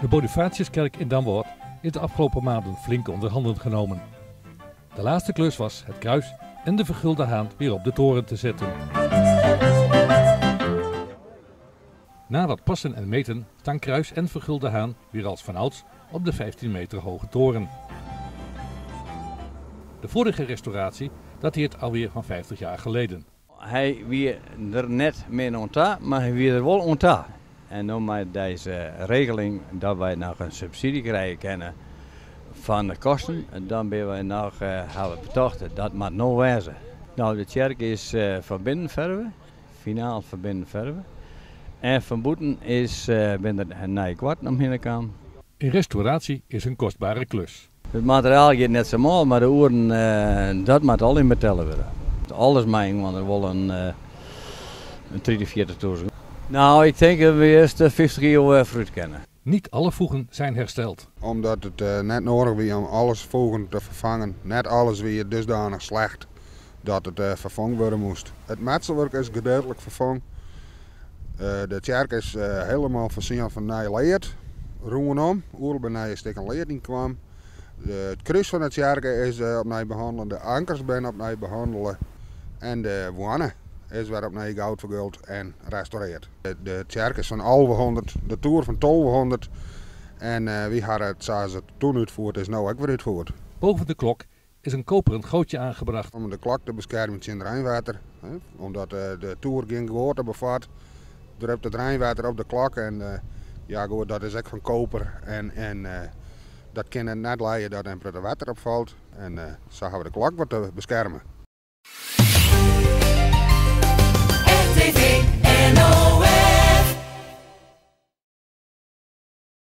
De Bonifatiuskerk in Damwoord is de afgelopen maanden flink onder handen genomen. De laatste klus was het kruis en de vergulde haan weer op de toren te zetten. Na wat passen en meten staan kruis en vergulde haan weer als vanouds op de 15 meter hoge toren. De vorige restauratie dateert alweer van 50 jaar geleden. Hij wie er net meer onta, maar hij wie er wel onta. En nu met deze regeling dat wij nog een subsidie krijgen kunnen van de kosten, dan ben wij nog hebben betocht dat moet nou wezen. Nou, de kerk is van binnen verven, finaal van binnen verven. En van buiten is binnen een nieuw kwart omheen kwam. Een restauratie is een kostbare klus. Het materiaal gaat net zo mooi, maar de oren, dat moet al in betalen worden. Alles mijn, want er wel een 43.000. Nou, ik denk dat we eerst 50 euro fruit kennen. Niet alle voegen zijn hersteld. Omdat het net nodig was om alles voegen te vervangen. Net alles weer dusdanig slecht dat het vervangen worden moest. Het metselwerk is gedeeltelijk vervangen. De kerk is helemaal voorzien van nieuw leed. Rondom, overal bij nieuwe stukken leed in kwam. Het kruis van de kerk is opnieuw behandeld. De ankers zijn opnieuw behandeld. En de wonen is weer opnieuw goud verguld en restaureerd. De kerk is van 1100, de toer van 1200. En wie had het, zoals het toen uitvoerd, is nu ook weer uitvoerd. Boven de klok is een koperen gootje aangebracht. Om de klok te beschermen in het Rijnwater. Omdat de toer geen water bevat, drupt het Rijnwater op de klok. En ja, goed, dat is ook van koper. En dat kan net leiden dat er water opvalt. En zo hebben we de klok wat te beschermen.